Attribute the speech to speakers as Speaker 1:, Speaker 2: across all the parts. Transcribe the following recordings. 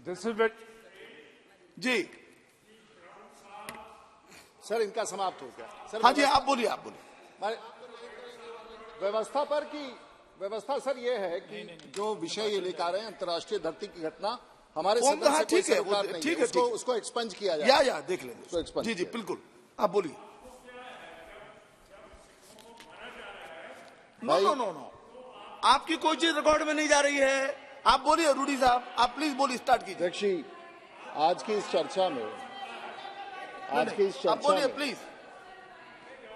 Speaker 1: This is it.
Speaker 2: जी
Speaker 3: sir इनका समाप्त हो गया। सर
Speaker 2: हाँ जी, आप बोलिए, आप बोलिए।
Speaker 3: व्यवस्था पर की व्यवस्था सर ये है कि जो विषय ये लेकर आ रहे हैं अंतर्राष्ट्रीय धरती की घटना हमारे सदन से कोई
Speaker 2: ठीक है,
Speaker 3: सरोकार नहीं
Speaker 2: ठीक
Speaker 3: है,
Speaker 2: है,
Speaker 3: उसको एक्सपंज किया जाए।
Speaker 2: या देख लेंगे। जी जी बिल्कुल, आप बोलिए। नो नो नो नो, आपकी कोई चीज रिकॉर्ड में नहीं जा रही है। आप बोलिए रूडी साहब, आप प्लीज बोलिए, स्टार्ट कीजिए।
Speaker 3: अध्यक्ष जी, आज की इस चर्चा में
Speaker 2: आप बोलिए प्लीज।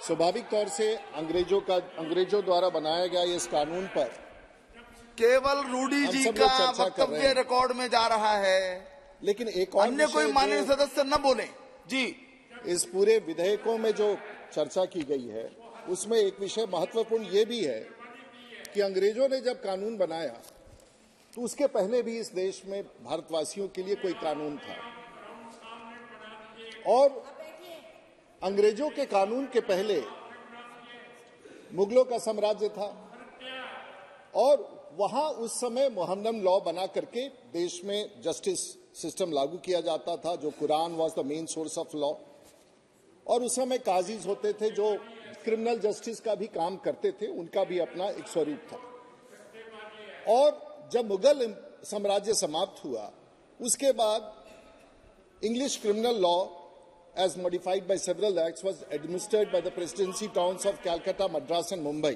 Speaker 3: स्वाभाविक तौर से अंग्रेजों द्वारा बनाया गया इस कानून पर
Speaker 2: केवल रूडी जी का वक्तव्य रिकॉर्ड में जा रहा है,
Speaker 3: लेकिन एक और
Speaker 2: अन्य कोई माननीय सदस्य न बोले। जी,
Speaker 3: इस पूरे विधेयकों में जो चर्चा की गई है उसमें एक विषय महत्वपूर्ण ये भी है कि अंग्रेजों ने जब कानून बनाया तो उसके पहले भी इस देश में भारतवासियों के लिए कोई कानून था, और अंग्रेजों के कानून के पहले मुगलों का साम्राज्य था, और वहां उस समय मोहम्मदन लॉ बना करके देश में जस्टिस सिस्टम लागू किया जाता था, जो Quran was the main source of law. और उस समय काजीज होते थे जो क्रिमिनल जस्टिस का भी काम करते थे, उनका भी अपना एक स्वरूप था। और जब मुगल साम्राज्य समाप्त हुआ उसके बाद English criminal law as modified by several acts was administered by the presidency towns of Calcutta, Madras and Mumbai.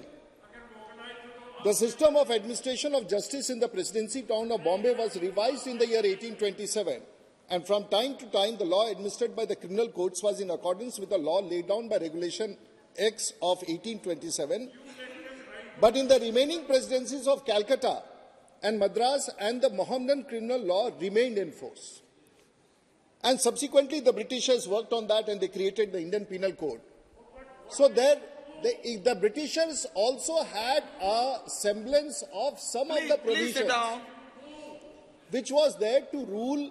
Speaker 3: The system of administration of justice in the presidency town of Bombay was revised in the year 1827, and from time to time the law administered by the criminal courts was in accordance with the law laid down by Regulation X of 1827. But in the remaining presidencies of Calcutta and Madras, and the Mohammedan criminal law remained in force. And subsequently, the Britishers worked on that and they created the Indian Penal Code. So the Britishers also had a semblance of some of the provisions which was there to rule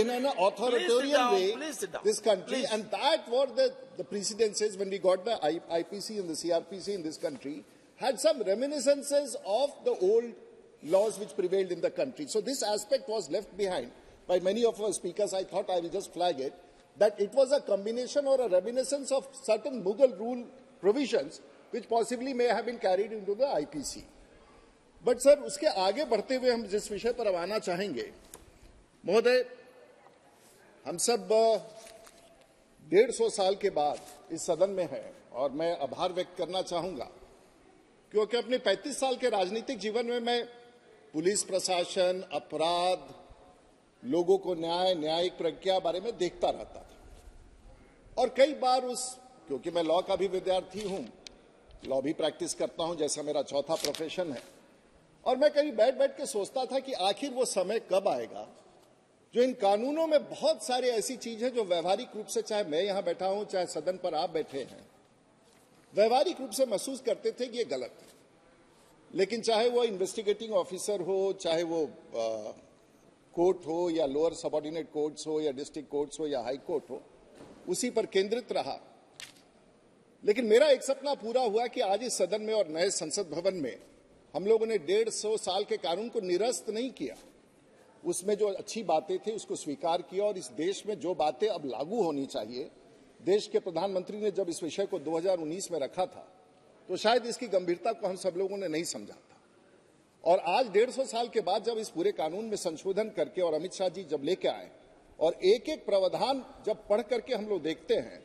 Speaker 3: in an authoritarian way this country. And that what the precedences when we got the IPC and the CRPC in this country had some reminiscences of the old laws which prevailed in the country. So this aspect was left behind by many of our speakers. I thought I will just flag it, that it was a combination or a reminiscence of certain Mughal rule provisions which possibly may have been carried into the IPC. But sir, उसके आगे बढ़ते हुए हम जिस विषय पर आना चाहेंगे, महोदय, हम सब 150 साल के बाद इस सदन में हैं, और मैं आभार व्यक्त करना चाहूंगा क्योंकि अपने 35 साल के राजनीतिक जीवन में मैं पुलिस प्रशासन, अपराध, लोगों को न्यायिक प्रक्रिया बारे में देखता रहता था। और कई बार क्योंकि मैं लॉ का भी विद्यार्थी हूं, लॉ भी प्रैक्टिस करता हूं, जैसा मेरा चौथा प्रोफेशन है, और मैं कहीं बैठ के सोचता था कि आखिर वो समय कब आएगा जो इन कानूनों में बहुत सारी ऐसी चीजें जो व्यवहारिक रूप से, चाहे मैं यहां बैठा हूं चाहे सदन पर आप बैठे हैं, व्यवहारिक रूप से महसूस करते थे कि ये गलत है, लेकिन चाहे वो इन्वेस्टिगेटिंग ऑफिसर हो, चाहे वो कोर्ट हो या लोअर सबऑर्डिनेट कोर्ट्स हो या डिस्ट्रिक्ट कोर्ट्स हो या हाई कोर्ट हो, उसी पर केंद्रित रहा। लेकिन मेरा एक सपना पूरा हुआ कि आज इस सदन में और नए संसद भवन में हम लोगों ने 150 साल के कानून को निरस्त नहीं किया, उसमें जो अच्छी बातें थी उसको स्वीकार किया, और इस देश में जो बातें अब लागू होनी चाहिए, देश के प्रधानमंत्री ने जब इस विषय को 2019 में रखा था तो शायद इसकी गंभीरता को हम सब लोगों ने नहीं समझा था। और आज 150 साल के बाद जब इस पूरे कानून में संशोधन करके और अमित शाह जी जब लेके आए और एक एक प्रावधान जब पढ़ करके हम लोग देखते हैं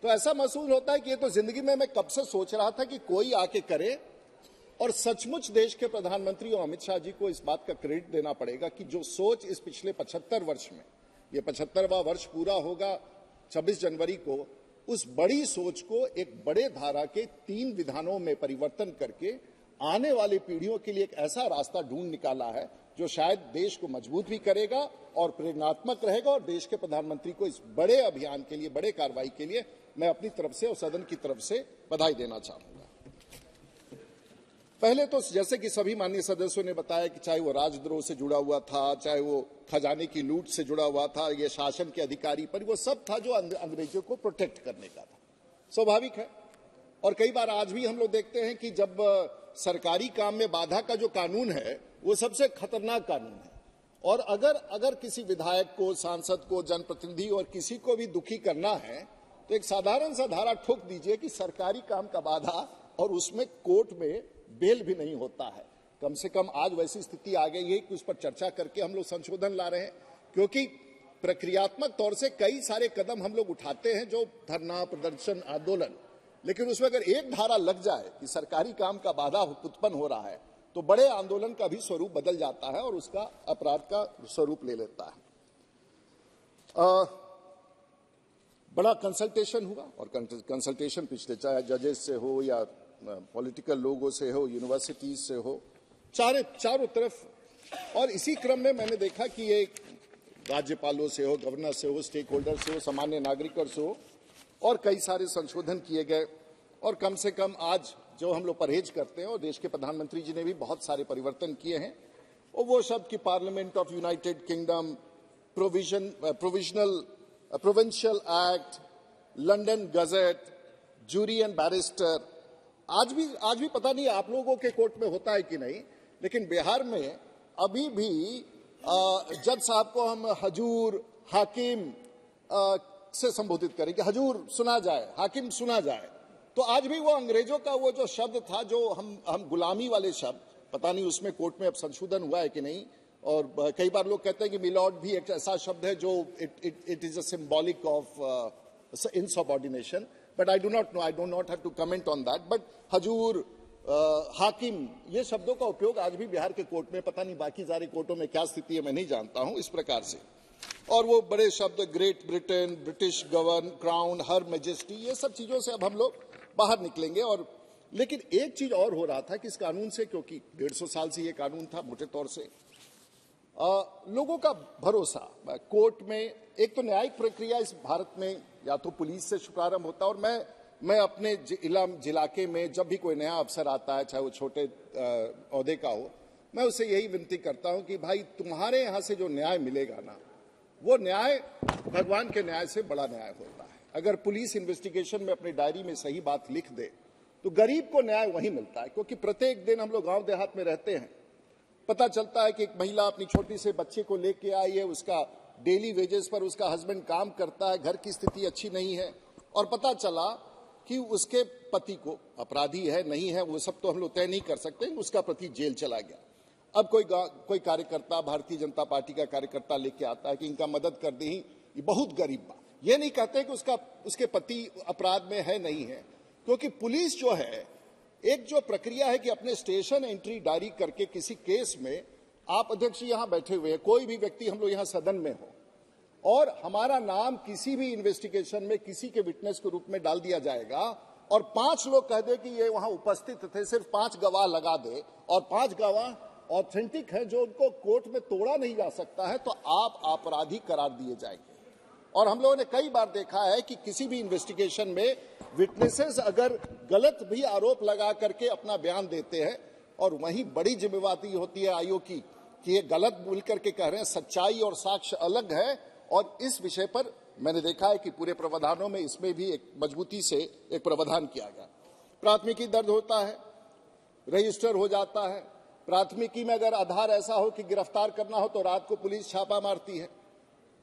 Speaker 3: तो ऐसा महसूस होता है कि ये तो जिंदगी में मैं कब से सोच रहा था कि कोई आके करे। और सचमुच देश के प्रधानमंत्री और अमित शाह जी को इस बात का क्रेडिट देना पड़ेगा कि जो सोच इस पिछले 75 वर्ष में, ये 75वां वर्ष पूरा होगा 26 जनवरी को, उस बड़ी सोच को एक बड़े धारा के 3 विधानों में परिवर्तन करके आने वाली पीढ़ियों के लिए एक ऐसा रास्ता ढूंढ निकाला है जो शायद देश को मजबूत भी करेगा और प्रेरणात्मक रहेगा। और देश के प्रधानमंत्री को इस बड़े अभियान के लिए, बड़े कार्रवाई के लिए मैं अपनी तरफ से और सदन की तरफ से बधाई देना चाहूंगा। पहले तो जैसे कि सभी माननीय सदस्यों ने बताया कि चाहे वो राजद्रोह से जुड़ा हुआ था, चाहे वो खजाने की लूट से जुड़ा हुआ था, ये शासन के अधिकारी पर, वो सब था जो अंग्रेजों को प्रोटेक्ट करने का था। स्वाभाविक है। और कई बार आज भी हम लोग देखते हैं कि जब सरकारी काम में बाधा का जो कानून है वो सबसे खतरनाक कानून है, और अगर किसी विधायक को, सांसद को, जनप्रतिनिधि और किसी को भी दुखी करना है तो एक साधारण सा धारा ठोक दीजिए कि सरकारी काम का बाधा, और उसमें कोर्ट में बेल भी नहीं होता है। कम से कम आज वैसी स्थिति आ गई है कि उस पर चर्चा करके हम लोग संशोधन ला रहे हैं, क्योंकि प्रक्रियात्मक तौर से कई सारे कदम हम लोग उठाते हैं, जो धरना, प्रदर्शन, आंदोलन, लेकिन उसमें अगर एक धारा लग जाए कि सरकारी काम का बाधा उत्पन्न हो रहा है तो बड़े आंदोलन का भी स्वरूप बदल जाता है और उसका अपराध का स्वरूप ले लेता है। बड़ा कंसल्टेशन हुआ, और कंसल्टेशन पिछले चाहे जजेस से हो या पॉलिटिकल लोगों से हो, यूनिवर्सिटीज से हो, चारों तरफ। और इसी क्रम में मैंने देखा कि ये राज्यपालों से हो, गवर्नर से हो, स्टेक होल्डर से हो, सामान्य नागरिकों से हो, और कई सारे संशोधन किए गए। और कम से कम आज जो हम लोग परहेज करते हैं, और देश के प्रधानमंत्री जी ने भी बहुत सारे परिवर्तन किए हैं, और वो शब्द कि parliament of United Kingdom, provincial act, London gazette, jury and barrister, आज भी पता नहीं आप लोगों के कोर्ट में होता है कि नहीं, लेकिन बिहार में अभी भी जज साहब को हम हजूर, हाकिम से संबोधित करें कि हजूर सुना जाए, हाकिम सुना जाए। तो आज भी वो अंग्रेजों का वो जो शब्द था, जो हम गुलामी वाले शब्द, पता नहीं उसमें कोर्ट में अब संशोधन हुआ है कि नहीं। और कई बार लोग कहते हैं कि मिलॉर्ड भी एक ऐसा शब्द है जो it is a symbolic of insubordination, but I do not know, I do not have to comment on that. But हजूर, हाकिम, ये शब्दों का उपयोग आज भी बिहार के कोर्ट में, पता नहीं बाकी सारे कोर्टों में क्या स्थिति है मैं नहीं जानता हूं, इस प्रकार से। और वो बड़े शब्द great Britain, British govern, crown, हर मैजेस्टी, ये सब चीजों से अब हम लोग बाहर निकलेंगे। और लेकिन एक चीज और हो रहा था कि इस कानून से, क्योंकि 150 साल से ये कानून था, मोटे तौर से लोगों का भरोसा कोर्ट में, एक तो न्यायिक प्रक्रिया इस भारत में या तो पुलिस से शुभारंभ होता है, और मैं अपने इलाके में जब भी कोई नया अफसर आता है, चाहे वो छोटे ओहदे का हो, मैं उससे यही विनती करता हूं कि भाई तुम्हारे यहां से जो न्याय मिलेगा ना, वो न्याय भगवान के न्याय से बड़ा न्याय होता है। अगर पुलिस इन्वेस्टिगेशन में अपनी डायरी में सही बात लिख दे तो गरीब को न्याय वहीं मिलता है, क्योंकि प्रत्येक दिन हम लोग गांव देहात में रहते हैं, पता चलता है कि एक महिला अपनी छोटी से बच्चे को लेके आई है, उसका डेली वेजेस पर उसका हस्बैंड काम करता है, घर की स्थिति अच्छी नहीं है, और पता चला कि उसके पति को, अपराधी है नहीं है वो सब तो हम लोग तय नहीं कर सकते, उसका पति जेल चला गया। अब कोई कार्यकर्ता, भारतीय जनता पार्टी का कार्यकर्ता लेके आता है कि इनका मदद कर दी, ये बहुत गरीब बा। ये नहीं कहते कि उसके पति अपराध में है नहीं है, क्योंकि पुलिस जो है, एक जो प्रक्रिया है कि अपने स्टेशन एंट्री डायरी करके किसी केस में, आप अध्यक्ष यहां बैठे हुए हैं, कोई भी व्यक्ति हम लोग यहां सदन में हो और हमारा नाम किसी भी इन्वेस्टिगेशन में किसी के विटनेस के रूप में डाल दिया जाएगा, और 5 लोग कह दे कि ये वहां उपस्थित थे, सिर्फ 5 गवाह लगा दे, और 5 गवाह ऑथेंटिक है जो उनको कोर्ट में तोड़ा नहीं जा सकता है, तो आप अपराधी करार दिए जाएंगे। और हम लोगों ने कई बार देखा है कि किसी भी इन्वेस्टिगेशन में विटनेसेस अगर गलत भी आरोप लगा करके अपना बयान देते हैं, और वहीं बड़ी जिम्मेवारी होती है आयोग की कि ये गलत बोल करके कह रहे हैं, सच्चाई और साक्ष्य अलग है। और इस विषय पर मैंने देखा है कि पूरे प्रावधानों में इसमें भी एक मजबूती से एक प्रावधान किया गया। प्राथमिकी दर्ज होता है, रजिस्टर हो जाता है, प्राथमिकी में अगर आधार ऐसा हो कि गिरफ्तार करना हो तो रात को पुलिस छापा मारती है।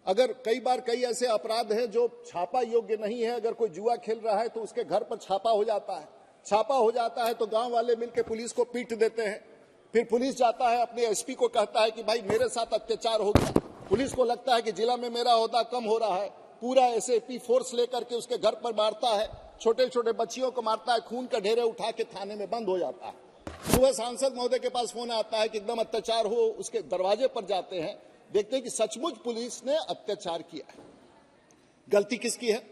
Speaker 3: अगर कई ऐसे अपराध हैं जो छापा योग्य नहीं है, अगर कोई जुआ खेल रहा है तो उसके घर पर छापा हो जाता है, छापा हो जाता है तो गांव वाले मिलकर पुलिस को पीट देते हैं, फिर पुलिस जाता है अपने एसपी को कहता है कि भाई मेरे साथ अत्याचार हो गया, पुलिस को लगता है कि जिला में मेरा ओहदा कम हो रहा है, पूरा एसएपी फोर्स लेकर के उसके घर पर मारता है, छोटे छोटे बच्चियों को मारता है, खून का ढेरे उठा के थाने में बंद हो जाता है। सुबह सांसद महोदय के पास फोन आता है कि एकदम अत्याचार हो, उसके दरवाजे पर जाते हैं, देखते हैं कि सचमुच पुलिस ने अत्याचार किया है। गलती किसकी है?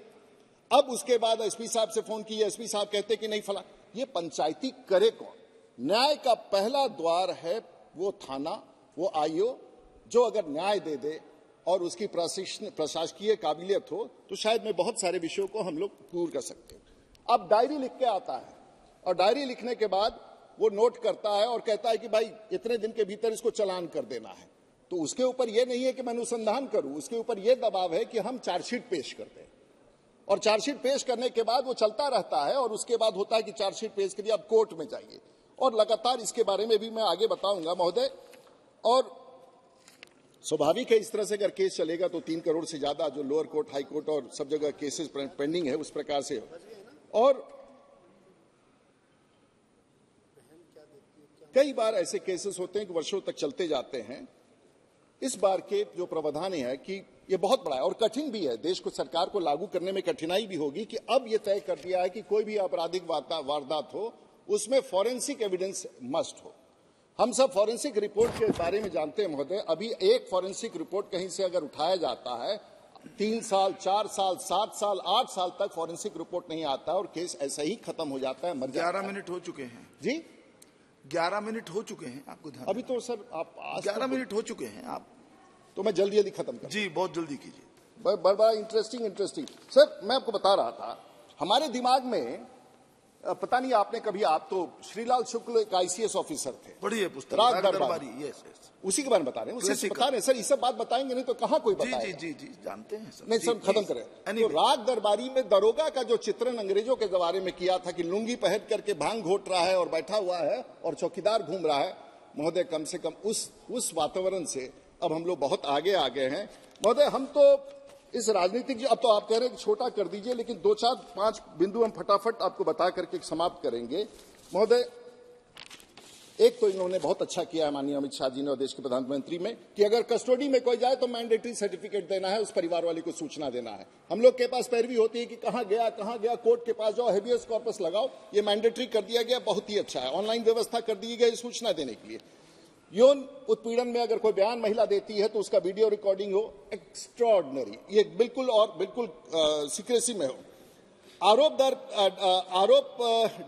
Speaker 3: अब उसके बाद एसपी साहब से फोन किया, एसपी साहब कहते कि नहीं फला, ये पंचायती करे कौन? न्याय का पहला द्वार है वो थाना, वो आईओ, जो अगर न्याय दे दे और उसकी प्रशासकीय काबिलियत हो तो शायद में बहुत सारे विषयों को हम लोग दूर कर सकते हैं। अब डायरी लिख के आता है, और डायरी लिखने के बाद वो नोट करता है और कहता है कि भाई इतने दिन के भीतर इसको चालान कर देना है। तो उसके ऊपर यह नहीं है कि मैं अनुसंधान करूं, उसके ऊपर यह दबाव है कि हम चार्जशीट पेश कर दें, और चार्जशीट पेश करने के बाद वो चलता रहता है, और उसके बाद होता है कि चार्जशीट पेश करिए, अब कोर्ट में जाइए, और लगातार इसके बारे में भी मैं आगे बताऊंगा महोदय। और स्वाभाविक है इस तरह से अगर केस चलेगा तो 3 करोड़ से ज्यादा जो लोअर कोर्ट, हाई कोर्ट और सब जगह केसेस पेंडिंग है उस प्रकार से हो। और कई बार ऐसे केसेस होते हैं कि वर्षों तक चलते जाते हैं। इस बार के जो प्रावधान है कि ये बहुत बड़ा है और कठिन भी है, देश को, सरकार को लागू करने में कठिनाई भी होगी कि अब ये तय कर दिया है कि कोई भी आपराधिक वारदात हो उसमें फॉरेंसिक एविडेंस मस्ट हो। हम सब फॉरेंसिक रिपोर्ट के बारे में जानते हैं महोदय। अभी एक फॉरेंसिक रिपोर्ट कहीं से अगर उठाया जाता है 3 साल, 4 साल, 7 साल, 8 साल तक फॉरेंसिक रिपोर्ट नहीं आता और केस ऐसा ही खत्म हो जाता है, मर जाता है।
Speaker 2: 11 मिनट हो चुके हैं
Speaker 3: जी,
Speaker 2: 11 मिनट हो चुके हैं, आपको ध्यान
Speaker 3: अभी तो सर आप
Speaker 2: 11 मिनट हो चुके हैं आप,
Speaker 3: तो मैं जल्दी खत्म कर।
Speaker 2: जी बहुत जल्दी कीजिए।
Speaker 3: बड़ा इंटरेस्टिंग सर, मैं आपको बता रहा था हमारे दिमाग में, पता नहीं आपने कभी, आप तो श्रीलाल शुक्ल एक ICS ऑफिसर थे,
Speaker 2: बड़ी है पुस्तक
Speaker 3: राग
Speaker 2: राग
Speaker 3: दरबारी,
Speaker 2: यस यस,
Speaker 3: उसी के बारे में बता रहे हैं, उसी से
Speaker 2: Classic।
Speaker 3: बता रहे हैं सर। ये सब बात बताएंगे नहीं तो कहाँ कोई
Speaker 2: जी
Speaker 3: बताएगा।
Speaker 2: जी जी जी जानते हैं सर।
Speaker 3: नहीं
Speaker 2: जी,
Speaker 3: सर, खत्म
Speaker 2: please।
Speaker 3: करें। तो
Speaker 2: Anyway,
Speaker 3: राग दरबारी में दरोगा का जो चित्रण अंग्रेजों के बारे में किया था कि लुंगी पहन करके भांग घोट रहा है और बैठा हुआ है और चौकीदार घूम रहा है, महोदय कम से कम उस वातावरण से अब हम लोग बहुत आगे आ गए हैं महोदय। हम तो इस राजनीतिक, अब तो आप कह रहे हैं कि छोटा कर दीजिए, लेकिन 2, 4, 5 बिंदु हम फटाफट आपको बता करके समाप्त करेंगे महोदय। एक तो इन्होंने बहुत अच्छा किया है माननीय अमित शाह जी ने और देश के प्रधानमंत्री में कि अगर कस्टडी में कोई जाए तो मैंडेटरी सर्टिफिकेट देना है, उस परिवार वाले को सूचना देना है। हम लोग के पास पैरवी होती है कि कहां गया, कोर्ट के पास जाओ, हेबियस कॉर्पस लगाओ, ये मैंडेटरी कर दिया गया, बहुत ही अच्छा है। ऑनलाइन व्यवस्था कर दी गई सूचना देने के लिए। यौन उत्पीड़न में अगर कोई बयान महिला देती है तो उसका वीडियो रिकॉर्डिंग हो, एक्स्ट्रॉर्डिनरी, ये बिल्कुल और बिल्कुल सीक्रेसी में हो। आरोप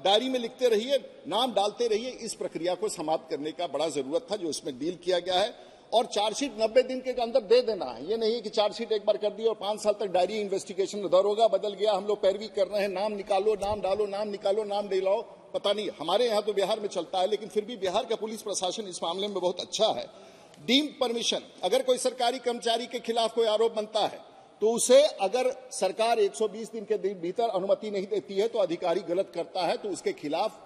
Speaker 3: डायरी में लिखते रहिए, नाम डालते रहिए, इस प्रक्रिया को समाप्त करने का बड़ा जरूरत था जो इसमें डील किया गया है। और चार्जशीट 90 दिन के अंदर दे देना है, ये नहीं है कि चार्जशीट एक बार कर दी और 5 साल तक डायरी इन्वेस्टिगेशन, दरोगा बदल गया, हम लोग पैरवी कर रहे हैं, नाम निकालो, नाम डालो, नाम निकालो, नाम दिलाओ, पता नहीं। हमारे यहाँ तो बिहार में चलता है, लेकिन फिर भी बिहार का पुलिस प्रशासन इस मामले में बहुत अच्छा है। डीम्ड परमिशन, अगर कोई सरकारी कर्मचारी के खिलाफ कोई आरोप बनता है तो उसे अगर सरकार 120 दिन के भीतर अनुमति नहीं देती है तो अधिकारी गलत करता है तो उसके खिलाफ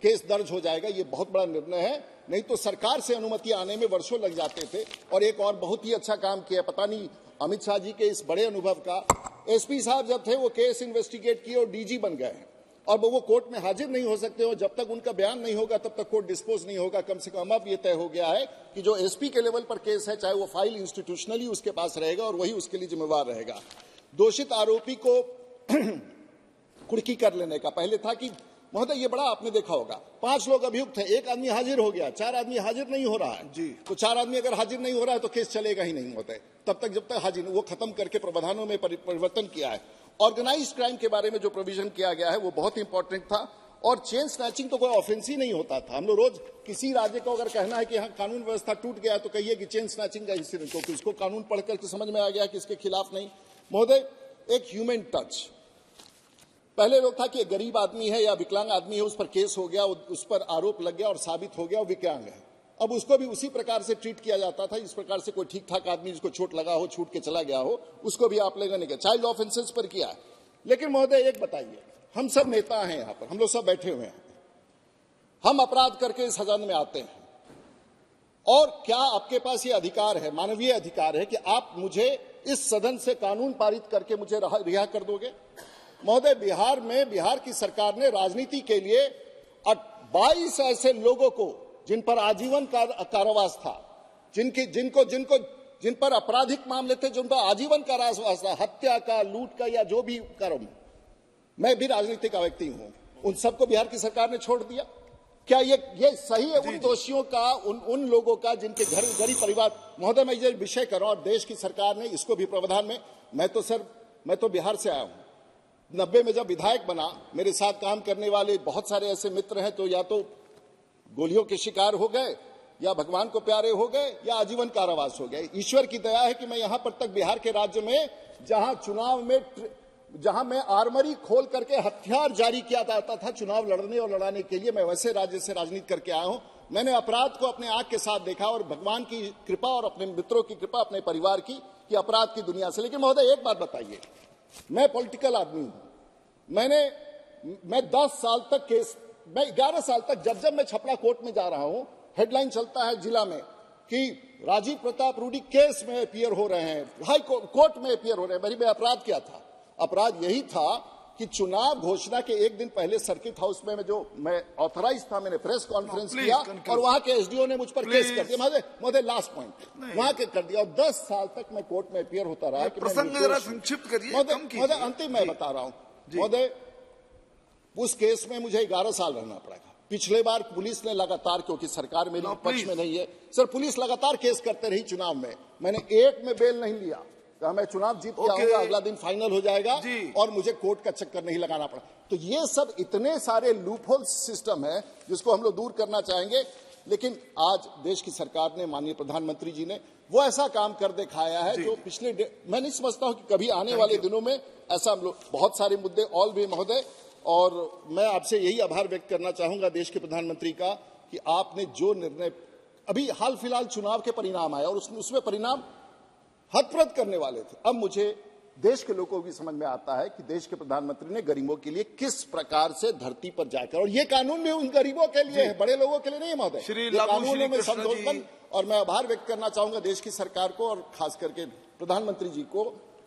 Speaker 3: केस दर्ज हो जाएगा। ये बहुत बड़ा निर्णय है, नहीं तो सरकार से अनुमति आने में वर्षों लग जाते थे। और एक और बहुत ही अच्छा काम किया, पता नहीं अमित शाह जी के इस बड़े अनुभव का, एसपी साहब जब थे वो केस इन्वेस्टिगेट किए और डीजी बन गए हैं और वो कोर्ट में हाजिर नहीं हो सकते हो, जब तक उनका बयान नहीं होगा तब तक कोर्ट डिस्पोज नहीं होगा। कम से कम अब ये तय हो गया है कि जो एसपी के लेवल पर केस है, चाहे वो फाइल इंस्टीट्यूशनली उसके पास रहेगा और वही उसके लिए जिम्मेवार रहेगा। दोषित आरोपी को कुर्की कर लेने का, पहले था कि महोदय ये बड़ा आपने देखा होगा, 5 लोग अभियुक्त हैं, 1 आदमी हाजिर हो गया, 4 आदमी हाजिर नहीं हो रहा है
Speaker 2: जी,
Speaker 3: तो 4 आदमी अगर हाजिर नहीं हो रहा है तो केस चलेगा ही नहीं होता है तब तक जब तक हाजिर, वो खत्म करके प्रावधानों में परिवर्तन किया है। ऑर्गेनाइज्ड क्राइम के बारे में जो प्रोविजन किया गया है वो बहुत इंपॉर्टेंट था। और चेन स्नैचिंग तो कोई ऑफेंस ही नहीं होता था। हम लोग रोज किसी राज्य को अगर कहना है कि यहाँ कानून व्यवस्था टूट गया तो कहिए कि चेन स्नैचिंग का इंसिडेंट, क्योंकि उसको कानून पढ़कर के समझ में आ गया कि इसके खिलाफ नहीं। महोदय एक ह्यूमन टच, पहले लोग था कि एक गरीब आदमी है या विकलांग आदमी है, उस पर केस हो गया, उस पर आरोप लग गया और साबित हो गया वो विकलांग है, अब उसको भी उसी प्रकार से ट्रीट किया जाता था इस प्रकार से कोई ठीक ठाक आदमी जिसको चोट लगा हो, छूट के चला गया हो, उसको भी आप लोगों ने किया, चाइल्ड ऑफेंसेस पर किया। लेकिन महोदय एक बताइए, हम सब नेता हैं यहाँ पर, हम लोग सब बैठे हुए हैं, हम अपराध करके इस सदन में आते हैं और क्या आपके पास ये अधिकार है, मानवीय अधिकार है कि आप मुझे इस सदन से कानून पारित करके मुझे रिहा कर दोगे? महोदय बिहार में, बिहार की सरकार ने राजनीति के लिए 22 ऐसे लोगों को जिन पर आजीवन कारावास था, जिन पर आपराधिक मामले थे, जिन पर आजीवन कारावास था, हत्या का, लूट का या जो भी कर्म, मैं भी राजनीतिक व्यक्ति हूं, उन सबको बिहार की सरकार ने छोड़ दिया। क्या ये सही है उन दोषियों का, उन लोगों का जिनके घर गरीब परिवार? महोदय मैं ये विषय कर रहा हूं और देश की सरकार ने इसको भी प्रावधान में, मैं तो बिहार से आया हूं, 90 में जब विधायक बना, मेरे साथ काम करने वाले बहुत सारे ऐसे मित्र हैं तो या तो गोलियों के शिकार हो गए या भगवान को प्यारे हो गए या आजीवन कारावास हो गए। ईश्वर की दया है कि मैं यहां पर तक बिहार के राज्य में जहां चुनाव में, जहां मैं आर्मरी खोल करके हथियार जारी किया जाता था चुनाव लड़ने और लड़ाने के लिए, मैं वैसे राज्य से राजनीति करके आया हूं। मैंने अपराध को अपने आंख के साथ देखा और भगवान की कृपा और अपने मित्रों की कृपा, अपने परिवार की, कि अपराध की दुनिया से। लेकिन महोदय एक बात बताइए, मैं पॉलिटिकल आदमी हूं, मैं 10 साल तक केस, मैं 11 साल तक जब मैं छपरा कोर्ट में जा रहा हूं, हेडलाइन चलता है जिला में कि राजीव प्रताप रूडी केस में अपीयर हो रहे हैं, हाई कोर्ट में अपीयर हो रहे हैं। मेरी में अपराध क्या था? अपराध यही था कि चुनाव घोषणा के एक दिन पहले सर्किट हाउस में जो मैं ऑथराइज था, मैंने प्रेस कॉन्फ्रेंस किया और वहां के एसडीओ ने मुझ पर केस कर दिया। मुझे लास्ट पॉइंट वहां के कर दिया और 10 साल तक मैं कोर्ट में अपीयर होता रहा कि
Speaker 2: प्रसंग जरा संक्षिप्त करिए।
Speaker 3: महोदय अंतिम मैं बता रहा हूं महोदय, उस केस में मुझे 11 साल रहना पड़ेगा। पिछले बार पुलिस ने लगातार, क्योंकि सरकार मेरी पक्ष में नहीं है सर, पुलिस लगातार केस करते रही चुनाव में, मैंने एक में बेल नहीं लिया। तो मैं चुनाव जीत के आऊंगा, अगला दिन फाइनल हो जाएगा और मुझे कोर्ट का चक्कर नहीं लगाना पड़ा। तो ये सब इतने सारे लूपहोल सिस्टम है जिसको हम लोग दूर करना चाहेंगे। लेकिन आज देश की सरकार ने, माननीय प्रधानमंत्री जी ने वो ऐसा काम कर दिखाया है जो पिछले मैं नहीं समझता हूं कि कभी आने वाले दिनों में ऐसा हम लोग, बहुत सारे मुद्दे ऑल भी महोदय, और मैं आपसे यही आभार व्यक्त करना चाहूंगा देश के प्रधानमंत्री का कि आपने जो निर्णय, अभी हाल फिलहाल चुनाव के परिणाम आए और उसमें परिणाम हतप्रद करने वाले थे। अब मुझे देश के लोगों की समझ में आता है कि देश के प्रधानमंत्री ने गरीबों के लिए किस प्रकार से धरती पर जाकर, और ये कानून भी उन गरीबों के लिए है, बड़े लोगों के लिए नहीं है महोदय, ये कानूनों में संशोधन। और मैं आभार व्यक्त करना चाहूंगा देश की सरकार को और खास करके प्रधानमंत्री जी को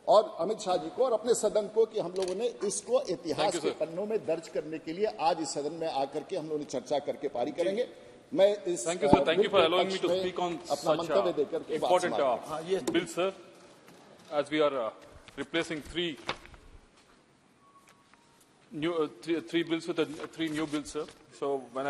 Speaker 3: और अमित शाह जी को और अपने सदन को कि हम लोगों ने इसको इतिहास के पन्नों में दर्ज करने के लिए आज इस सदन में आकर के हम लोगों ने चर्चा करके पारी करेंगे। मैं इस
Speaker 1: Thank you, sir. Thank you for allowing me to speak on
Speaker 3: अपना
Speaker 1: such
Speaker 3: मंतव्य देकर के
Speaker 1: important bill, sir. As we are replacing three bills with three new bills, sir. So when